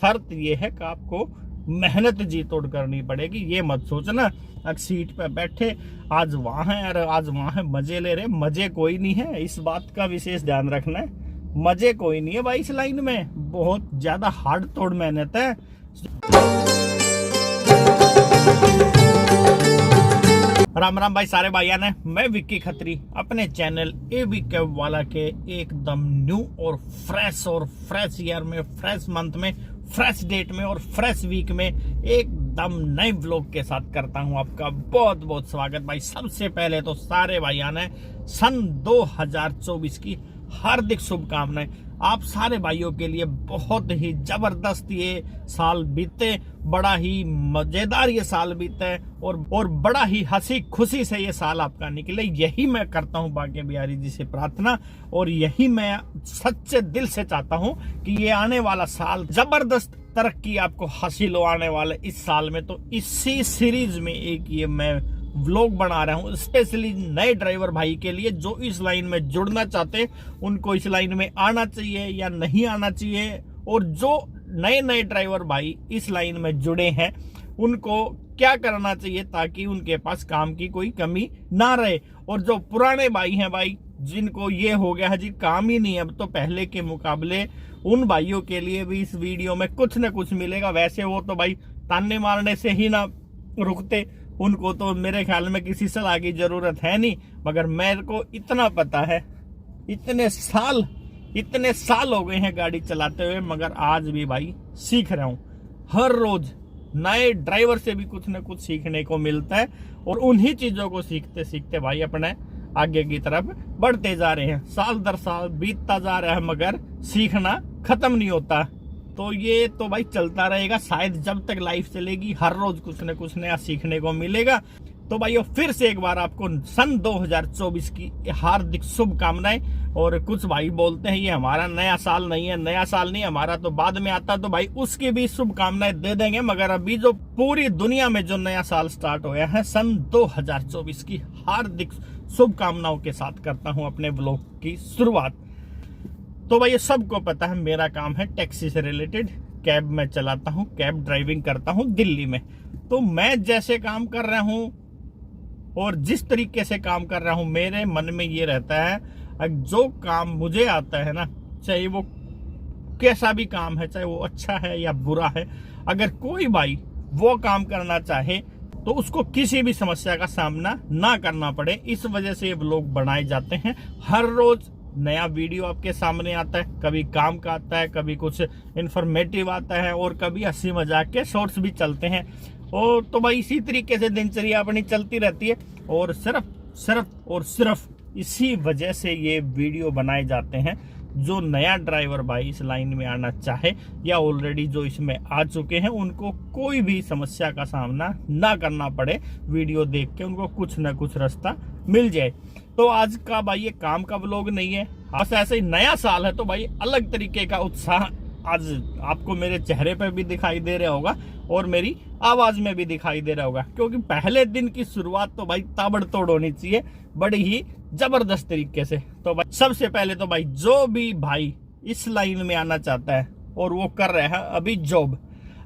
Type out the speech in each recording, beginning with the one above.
शर्त ये है कि आपको मेहनत जी तोड़ करनी पड़ेगी। ये मत सोचना अगर सीट पे बैठे आज वहां है और आज वहां है मजे ले रहे, मजे कोई नहीं है। इस बात का विशेष ध्यान रखना है, मजे कोई नहीं है भाई। इस लाइन में बहुत ज्यादा हार्ड तोड़ मेहनत है। राम राम भाई सारे भाइयों ने, मैं विक्की खत्री अपने चैनल एबी कैब वाला के एकदम न्यू और फ्रेश ईयर में, फ्रेश मंथ में, फ्रेश डेट में और फ्रेश वीक में एकदम नए व्लॉग के साथ करता हूं आपका बहुत बहुत स्वागत। भाई सबसे पहले तो सारे भाइयों ने सन 2024 की हार्दिक शुभकामनाएं। आप सारे भाइयों के लिए बहुत ही जबरदस्त ये साल बीते, बड़ा ही मजेदार ये साल बीते और बड़ा ही हंसी खुशी से ये साल आपका निकले, यही मैं करता हूं भाग्य बिहारी जी से प्रार्थना। और यही मैं सच्चे दिल से चाहता हूं कि ये आने वाला साल जबरदस्त तरक्की आपको हासिल हो आने वाले इस साल में। तो इसी सीरीज में एक ये मैं व्लॉग बना रहा हूं स्पेशली नए ड्राइवर भाई के लिए, जो इस लाइन में जुड़ना चाहते हैं, उनको इस लाइन में आना चाहिए या नहीं आना चाहिए। और जो नए ड्राइवर भाई इस लाइन में जुड़े हैं, उनको क्या करना चाहिए ताकि उनके पास काम की कोई कमी ना रहे। और जो पुराने भाई हैं भाई, जिनको ये हो गया है जी काम ही नहीं अब तो पहले के मुकाबले, उन भाइयों के लिए भी इस वीडियो में कुछ न कुछ मिलेगा। वैसे वो तो भाई ताने मारने से ही ना रुकते, उनको तो मेरे ख्याल में किसी सलाह की जरूरत है नहीं। मगर मेरे को इतना पता है, इतने साल हो गए हैं गाड़ी चलाते हुए, मगर आज भी भाई सीख रहा हूं। हर रोज नए ड्राइवर से भी कुछ न कुछ सीखने को मिलता है और उन्हीं चीजों को सीखते सीखते भाई अपने आगे की तरफ बढ़ते जा रहे हैं। साल दर साल बीतता जा रहा है मगर सीखना खत्म नहीं होता। तो ये तो भाई चलता रहेगा, शायद जब तक लाइफ चलेगी हर रोज कुछ न कुछ नया सीखने को मिलेगा। तो भाई फिर से एक बार आपको सन 2024 की हार्दिक शुभकामनाएं। और कुछ भाई बोलते हैं ये हमारा नया साल नहीं है, नया साल नहीं हमारा तो बाद में आता, तो भाई उसकी भी शुभकामनाएं दे देंगे। मगर अभी जो पूरी दुनिया में जो नया साल स्टार्ट हुआ है, सन 2024 की हार्दिक शुभकामनाओं के साथ करता हूं अपने ब्लॉग की शुरुआत। तो भाई ये सबको पता है मेरा काम है टैक्सी से रिलेटेड, कैब में चलाता हूं, कैब ड्राइविंग करता हूं दिल्ली में। तो मैं जैसे काम कर रहा हूं और जिस तरीके से काम कर रहा हूं, मेरे मन में ये रहता है जो काम मुझे आता है ना, चाहे वो कैसा भी काम है, चाहे वो अच्छा है या बुरा है, अगर कोई भाई वो काम करना चाहे तो उसको किसी भी समस्या का सामना ना करना पड़े। इस वजह से ये व्लॉग बनाए जाते हैं। हर रोज नया वीडियो आपके सामने आता है, कभी काम का आता है, कभी कुछ इंफॉर्मेटिव आता है और कभी हंसी मजाक के शॉर्ट्स भी चलते हैं। और तो भाई इसी तरीके से दिनचर्या अपनी चलती रहती है और सिर्फ इसी वजह से ये वीडियो बनाए जाते हैं। जो नया ड्राइवर भाई इस लाइन में आना चाहे या ऑलरेडी जो इसमें आ चुके हैं, उनको कोई भी समस्या का सामना ना करना पड़े, वीडियो देख के उनको कुछ ना कुछ रास्ता मिल जाए। तो आज का भाई ये काम का व्लॉग नहीं है, बस ऐसे ही नया साल है तो भाई अलग तरीके का उत्साह आज आपको मेरे चेहरे पर भी दिखाई दे रहा होगा और मेरी आवाज में भी दिखाई दे रहा होगा। क्योंकि पहले दिन की शुरुआत तो भाई ताबड़तोड़ होनी चाहिए, बड़ी ही जबरदस्त तरीके से। तो भाई सबसे पहले तो भाई जो भी भाई इस लाइन में आना चाहता है और वो कर रहा है अभी जॉब,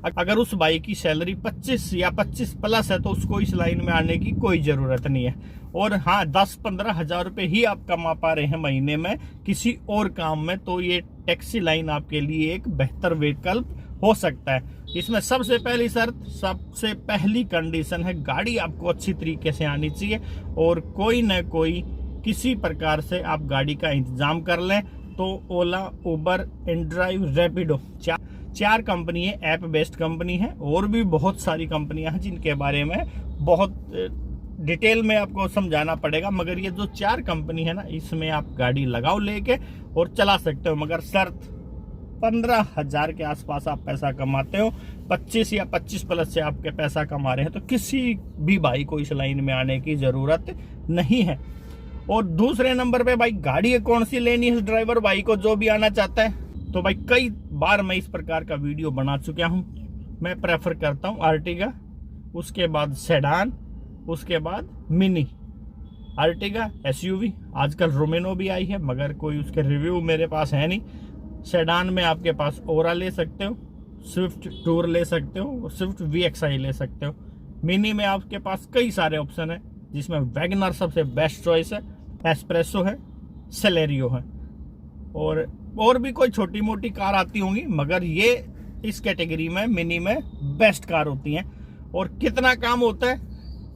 अगर उस भाई की सैलरी 25 या 25 प्लस है तो उसको इस लाइन में आने की कोई जरूरत नहीं है। और हाँ 10-15 हजार रुपए ही आप कमा पा रहे हैं महीने में किसी और काम में, तो ये टैक्सी लाइन आपके लिए एक बेहतर विकल्प हो सकता है। इसमें सबसे पहली शर्त, सबसे पहली कंडीशन है गाड़ी आपको अच्छी तरीके से आनी चाहिए और कोई न कोई किसी प्रकार से आप गाड़ी का इंतजाम कर लें। तो ओला, उबर, इनड्राइव, रैपिडो, चार कंपनी है, ऐप बेस्ड कंपनी है। और भी बहुत सारी कंपनियां हैं जिनके बारे में बहुत डिटेल में आपको समझाना पड़ेगा, मगर ये जो 4 कंपनी है ना, इसमें आप गाड़ी लगाओ लेके और चला सकते हो। मगर शर्त 15,000 के आसपास आप पैसा कमाते हो, 25 या 25 प्लस से आपके पैसा कमा रहे हैं, तो किसी भी भाई को इस लाइन में आने की जरूरत नहीं है। और दूसरे नंबर पे भाई गाड़ी कौन सी लेनी है ड्राइवर भाई को जो भी आना चाहता है, तो भाई कई बार मैं इस प्रकार का वीडियो बना चुका हूं। मैं प्रेफर करता हूं आर्टिगा, उसके बाद सेडान, उसके बाद मिनी। आर्टिगा एसयूवी, आजकल रोमेनो भी आई है मगर कोई उसके रिव्यू मेरे पास है नहीं। सेडान में आपके पास ओरा ले सकते हो, स्विफ्ट टूर ले सकते हो, स्विफ्ट VXI ले सकते हो। मिनी में आपके पास कई सारे ऑप्शन है, जिसमें वैगनर सबसे बेस्ट चॉइस है, एस्प्रेसो है, सेलेरियो है, और भी कोई छोटी मोटी कार आती होंगी, मगर ये इस कैटेगरी में मिनी में बेस्ट कार होती हैं। और कितना काम होता है?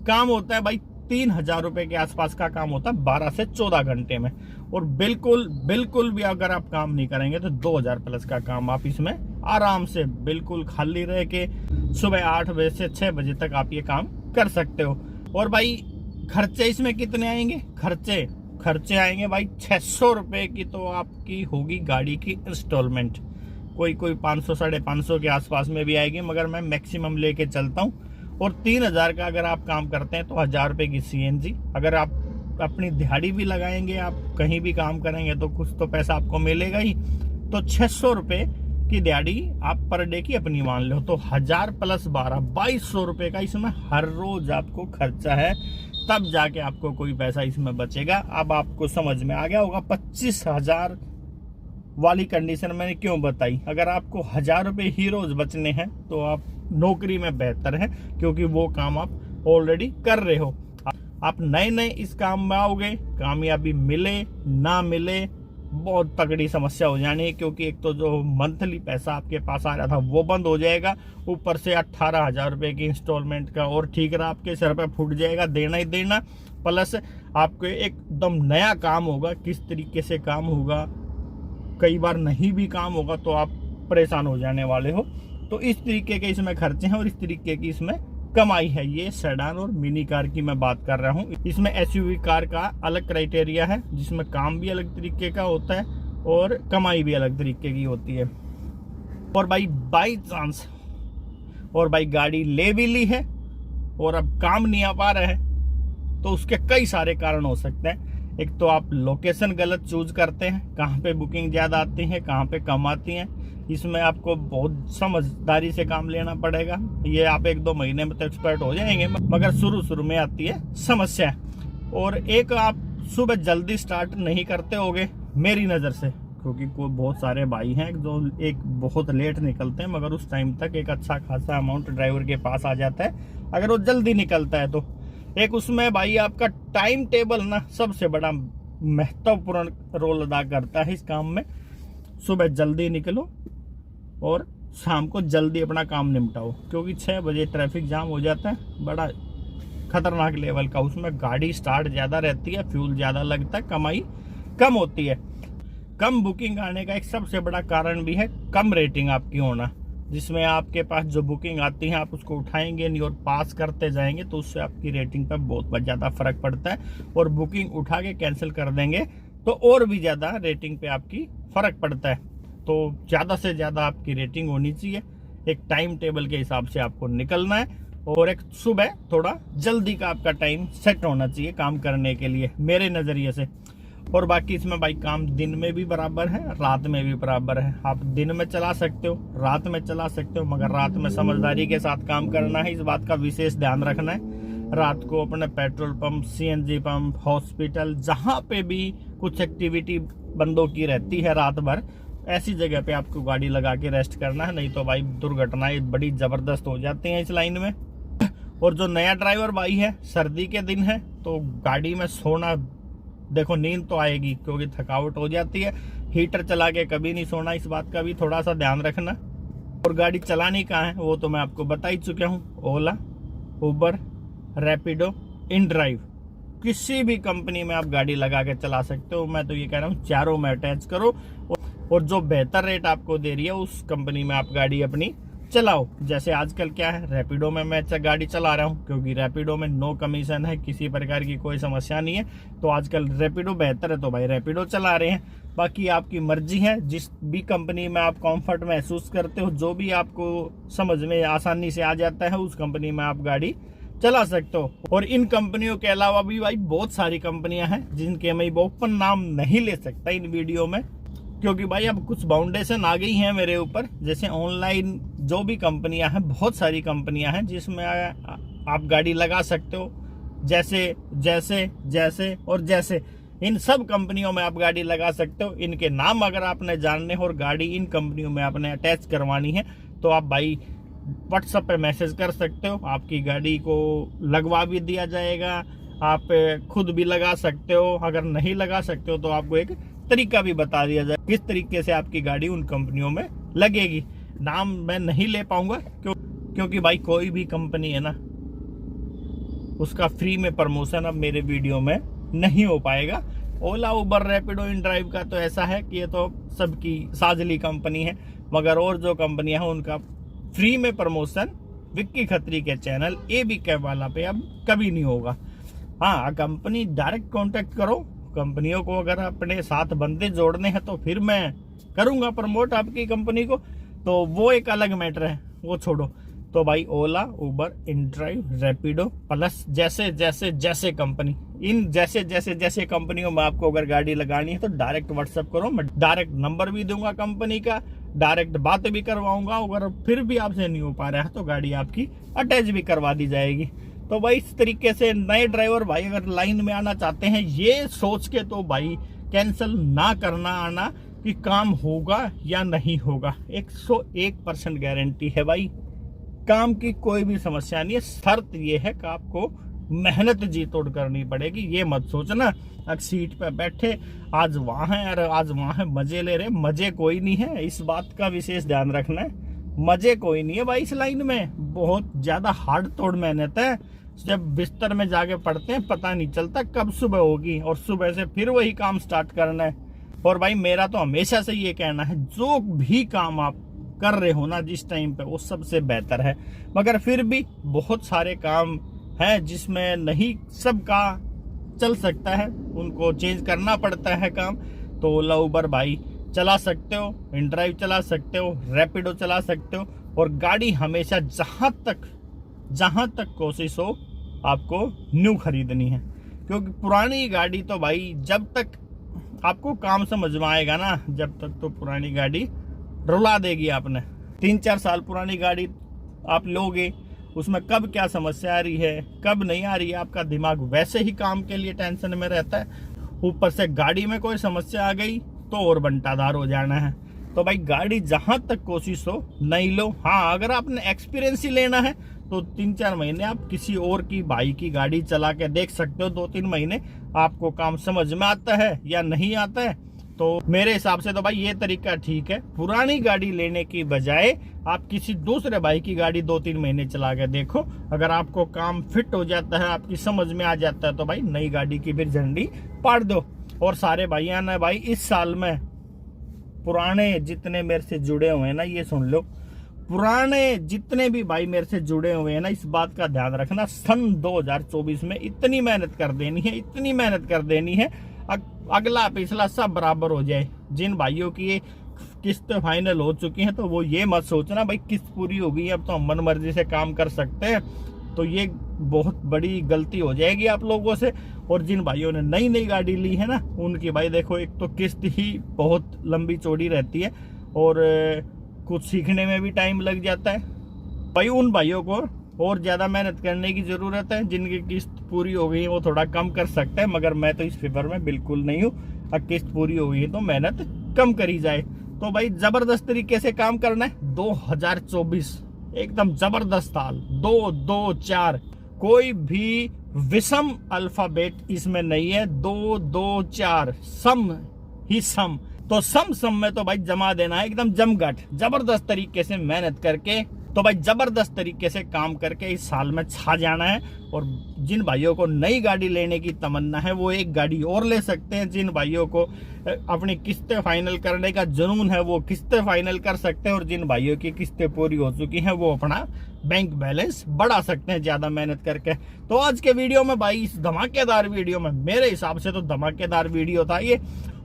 काम होता है भाई 3,000 रुपए के आसपास का काम होता है 12 से 14 घंटे में। और बिल्कुल भी अगर आप काम नहीं करेंगे तो 2,000 प्लस का काम आप इसमें आराम से बिल्कुल खाली रह के सुबह 8 बजे से 6 बजे तक आप ये काम कर सकते हो। और भाई खर्चे इसमें कितने आएंगे? खर्चे आएंगे भाई 600 रुपए की तो आपकी होगी गाड़ी की इंस्टॉलमेंट। कोई 500 550 के आसपास में भी आएगी, मगर मैं मैक्सिमम लेके चलता हूँ। और 3,000 का अगर आप काम करते हैं तो 1,000 रुपए की CNG, अगर आप अपनी दिहाड़ी भी लगाएंगे, आप कहीं भी काम करेंगे तो कुछ तो पैसा आपको मिलेगा ही। तो 600 रुपए की दिहाड़ी आप पर डे की अपनी मान लो, तो 1,000 प्लस 12 2,200 रुपए का इसमें हर रोज आपको खर्चा है। तब जाके आपको कोई पैसा इसमें बचेगा। अब आपको समझ में आ गया होगा 25,000 वाली कंडीशन मैंने क्यों बताई। अगर आपको 1,000 रुपए ही रोज बचने हैं तो आप नौकरी में बेहतर है, क्योंकि वो काम आप ऑलरेडी कर रहे हो। आप नए इस काम में आओगे, कामयाबी मिले ना मिले बहुत तगड़ी समस्या हो जानी है, क्योंकि एक तो जो मंथली पैसा आपके पास आ रहा था वो बंद हो जाएगा, ऊपर से 18,000 रुपए की इंस्टॉलमेंट का और ठीकरा आपके सर पे फूट जाएगा, देना ही देना। प्लस आपको एकदम नया काम होगा, किस तरीके से काम होगा, कई बार नहीं भी काम होगा तो आप परेशान हो जाने वाले हो। तो इस तरीके के इसमें खर्चे हैं और इस तरीके की इसमें कमाई है। ये सेडान और मिनी कार की मैं बात कर रहा हूँ। इसमें SUV कार का अलग क्राइटेरिया है, जिसमें काम भी अलग तरीके का होता है और कमाई भी अलग तरीके की होती है। और भाई बाई चांस और भाई गाड़ी ले भी ली है और अब काम नहीं आ पा रहा है, तो उसके कई सारे कारण हो सकते हैं। एक तो आप लोकेशन गलत चूज करते हैं, कहाँ पे बुकिंग ज़्यादा आती है, कहाँ पे कम आती हैं। इसमें आपको बहुत समझदारी से काम लेना पड़ेगा। ये आप 1-2 महीने में तो एक्सपर्ट हो जाएंगे, मगर शुरू में आती है समस्या। और एक आप सुबह जल्दी स्टार्ट नहीं करते होगे मेरी नज़र से, क्योंकि कोई बहुत सारे भाई हैं जो एक बहुत लेट निकलते हैं, मगर उस टाइम तक एक अच्छा खासा अमाउंट ड्राइवर के पास आ जाता है अगर वो जल्दी निकलता है तो। एक उसमें भाई आपका टाइम टेबल ना सबसे बड़ा महत्वपूर्ण रोल अदा करता है इस काम में। सुबह जल्दी निकलो और शाम को जल्दी अपना काम निपटाओ, क्योंकि 6 बजे ट्रैफिक जाम हो जाता है बड़ा खतरनाक लेवल का। उसमें गाड़ी स्टार्ट ज़्यादा रहती है, फ्यूल ज़्यादा लगता है, कमाई कम होती है। कम बुकिंग आने का एक सबसे बड़ा कारण भी है कम रेटिंग आपकी होना, जिसमें आपके पास जो बुकिंग आती है आप उसको उठाएंगे नहीं और पास करते जाएंगे, तो उससे आपकी रेटिंग पर बहुत ज़्यादा फर्क पड़ता है। और बुकिंग उठा के कैंसिल कर देंगे तो और भी ज़्यादा रेटिंग पे आपकी फर्क पड़ता है। तो ज़्यादा से ज़्यादा आपकी रेटिंग होनी चाहिए, एक टाइम टेबल के हिसाब से आपको निकलना है, और एक सुबह थोड़ा जल्दी का आपका टाइम सेट होना चाहिए काम करने के लिए मेरे नज़रिए से। और बाकी इसमें भाई काम दिन में भी बराबर है, रात में भी बराबर है। आप दिन में चला सकते हो, रात में चला सकते हो, मगर रात में समझदारी के साथ काम करना है, इस बात का विशेष ध्यान रखना है। रात को अपने petrol pump, CNG pump, hospital, जहाँ पे भी कुछ एक्टिविटी बंदों की रहती है रात भर, ऐसी जगह पे आपको गाड़ी लगा के रेस्ट करना है, नहीं तो भाई दुर्घटनाएं बड़ी ज़बरदस्त हो जाती हैं इस लाइन में। और जो नया ड्राइवर भाई है, सर्दी के दिन है तो गाड़ी में सोना, देखो नींद तो आएगी क्योंकि थकावट हो जाती है, हीटर चला के कभी नहीं सोना, इस बात का भी थोड़ा सा ध्यान रखना। और गाड़ी चलानी कहाँ है वो तो मैं आपको बता ही चुका हूँ, ओला, उबर, रैपिडो, InDrive, किसी भी कंपनी में आप गाड़ी लगा के चला सकते हो। मैं तो ये कह रहा हूँ चारों में अटैच करो और जो बेहतर रेट आपको दे रही है उस कंपनी में आप गाड़ी अपनी चलाओ। जैसे आजकल क्या है, रैपिडो में मैं गाड़ी चला रहा हूँ क्योंकि रैपिडो में नो कमीशन है, किसी प्रकार की कोई समस्या नहीं है, तो आजकल रैपिडो बेहतर है तो भाई रैपिडो चला रहे हैं। बाकी आपकी मर्जी है, जिस भी कंपनी में आप कंफर्ट महसूस करते हो, जो भी आपको समझ में आसानी से आ जाता है, उस कंपनी में आप गाड़ी चला सकते हो। और इन कंपनियों के अलावा भी भाई बहुत सारी कंपनियां हैं जिनके मैं ओपन नाम नहीं ले सकता इन वीडियो में, क्योंकि भाई अब कुछ बाउंडेशन आ गई हैं मेरे ऊपर। जैसे ऑनलाइन जो भी कंपनियां हैं, बहुत सारी कंपनियां हैं जिसमें आप गाड़ी लगा सकते हो, जैसे इन सब कंपनियों में आप गाड़ी लगा सकते हो। इनके नाम अगर आपने जानने हो और गाड़ी इन कंपनियों में आपने अटैच करवानी है तो आप भाई व्हाट्सएप पे मैसेज कर सकते हो, आपकी गाड़ी को लगवा भी दिया जाएगा, आप खुद भी लगा सकते हो, अगर नहीं लगा सकते हो तो आपको एक तरीका भी बता दिया जाए किस तरीके से आपकी गाड़ी उन कंपनियों में लगेगी। नाम मैं नहीं ले पाऊंगा क्योंकि भाई कोई भी कंपनी है ना, उसका फ्री में प्रमोशन अब मेरे वीडियो में नहीं हो पाएगा। ओला, उबर, रैपिडो, इन ड्राइव का तो ऐसा है कि ये तो सबकी साझली कंपनी है, मगर और जो कंपनियां हैं उनका फ्री में प्रमोशन विक्की खत्री के चैनल एबी कैब वाला पे अब कभी नहीं होगा। हाँ, कंपनी डायरेक्ट कांटेक्ट करो, कंपनियों को अगर अपने साथ बंदे जोड़ने हैं तो फिर मैं करूंगा प्रमोट आपकी कंपनी को, तो वो एक अलग मैटर है, वो छोड़ो। तो भाई ओला, उबर, इन ड्राइव, रैपिडो प्लस जैसे कंपनी, इन जैसे कंपनियों में आपको अगर गाड़ी लगानी है तो डायरेक्ट व्हाट्सएप करो, मैं डायरेक्ट नंबर भी दूंगा कंपनी का, डायरेक्ट बातें भी करवाऊंगा। अगर फिर भी आपसे नहीं हो पा रहा है तो गाड़ी आपकी अटैच भी करवा दी जाएगी। तो भाई इस तरीके से नए ड्राइवर भाई अगर लाइन में आना चाहते हैं, ये सोच के तो भाई कैंसिल ना करना आना कि काम होगा या नहीं होगा। 101% गारंटी है भाई, काम की कोई भी समस्या नहीं है। शर्त ये है कि आपको मेहनत जी तोड़ करनी पड़ेगी। ये मत सोचना अब सीट पे बैठे आज वहां है और आज वहां है, मजे ले रहे, मजे कोई नहीं है। इस बात का विशेष ध्यान रखना है, मजे कोई नहीं है भाई इस लाइन में। बहुत ज्यादा हार्ड तोड़ मेहनत है। जब बिस्तर में जाके पड़ते हैं पता नहीं चलता कब सुबह होगी, और सुबह से फिर वही काम स्टार्ट करना है। और भाई मेरा तो हमेशा से ये कहना है, जो भी काम आप कर रहे हो ना जिस टाइम पे, वो सबसे बेहतर है। मगर फिर भी बहुत सारे काम हैं जिसमें नहीं सबका चल सकता है, उनको चेंज करना पड़ता है काम। तो ओला, उबर भाई चला सकते हो, इन ड्राइव चला सकते हो, रैपिडो चला सकते हो। और गाड़ी हमेशा जहां तक कोशिश हो आपको न्यू खरीदनी है, क्योंकि पुरानी गाड़ी तो भाई जब तक आपको काम समझ में आएगा ना, जब तक तो पुरानी गाड़ी रुला देगी आपने। 3-4 साल पुरानी गाड़ी आप लोगे, उसमें कब क्या समस्या आ रही है कब नहीं आ रही है, आपका दिमाग वैसे ही काम के लिए टेंशन में रहता है। ऊपर से गाड़ी में कोई समस्या आ गई तो और बंटाधार हो जाना है। तो भाई गाड़ी जहां तक कोशिश हो नई लो। हाँ, अगर आपने एक्सपीरियंस ही लेना है तो 3-4 महीने आप किसी और की भाई की गाड़ी चला के देख सकते हो। 2-3 महीने आपको काम समझ में आता है या नहीं आता है, तो मेरे हिसाब से तो भाई ये तरीका ठीक है। पुरानी गाड़ी लेने की बजाय आप किसी दूसरे भाई की गाड़ी 2-3 महीने चला के देखो, अगर आपको काम फिट हो जाता है, आपकी समझ में आ जाता है, तो भाई नई गाड़ी की फिर झंडी पाड़ दो। और सारे भाइयों ने भाई इस साल में पुराने जितने मेरे से जुड़े हुए हैं ना, ये सुन लो, पुराने जितने भी भाई मेरे से जुड़े हुए हैं ना, इस बात का ध्यान रखना, सन 2024 में इतनी मेहनत कर देनी है, अगला पिछला सब बराबर हो जाए। जिन भाइयों की ये किस्त फाइनल हो चुकी है तो वो ये मत सोचना भाई किस्त पूरी हो गई अब तो हम मन मर्जी से काम कर सकते हैं, तो ये बहुत बड़ी गलती हो जाएगी आप लोगों से। और जिन भाइयों ने नई गाड़ी ली है ना, उनकी भाई देखो, एक तो किस्त ही बहुत लंबी चौड़ी रहती है और कुछ सीखने में भी टाइम लग जाता है। भाई उन भाइयों को और ज्यादा मेहनत करने की जरूरत है, जिनकी किस्त पूरी हो गई है वो थोड़ा कम कर सकते हैं, मगर मैं तो इस फेवर में बिल्कुल नहीं हूँ। अब किस्त पूरी हो गई है तो मेहनत कम करी जाए। तो भाई जबरदस्त तरीके से काम करना है। 2024 एकदम जबरदस्त साल, 2-2-4, कोई भी विषम अल्फाबेट इसमें नहीं है। 2-2-4 सम ही सम, तो सम में तो भाई जमा देना है एकदम जमघट, जबरदस्त तरीके से मेहनत करके, तो भाई जबरदस्त तरीके से काम करके इस साल में छा जाना है। और जिन भाइयों को नई गाड़ी लेने की तमन्ना है वो एक गाड़ी और ले सकते हैं। जिन भाइयों को अपनी किस्तें फाइनल करने का जुनून है वो किस्तें फाइनल कर सकते हैं, और जिन भाइयों की किस्तें पूरी हो चुकी हैं वो अपना बैंक बैलेंस बढ़ा सकते हैं ज्यादा मेहनत करके। तो आज के वीडियो में भाई, इस धमाकेदार वीडियो में, मेरे हिसाब से तो धमाकेदार वीडियो था ये,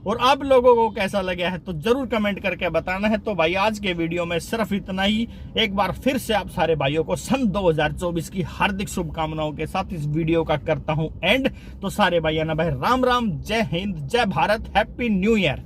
और आप लोगों को कैसा लगा है तो जरूर कमेंट करके बताना है। तो भाई आज के वीडियो में सिर्फ इतना ही। एक बार फिर से आप सारे भाइयों को सन 2024 की हार्दिक शुभकामनाओं के साथ इस वीडियो का करता हूं एंड। तो सारे भाइयों ना भाई राम राम, जय हिंद, जय भारत, हैप्पी न्यू ईयर।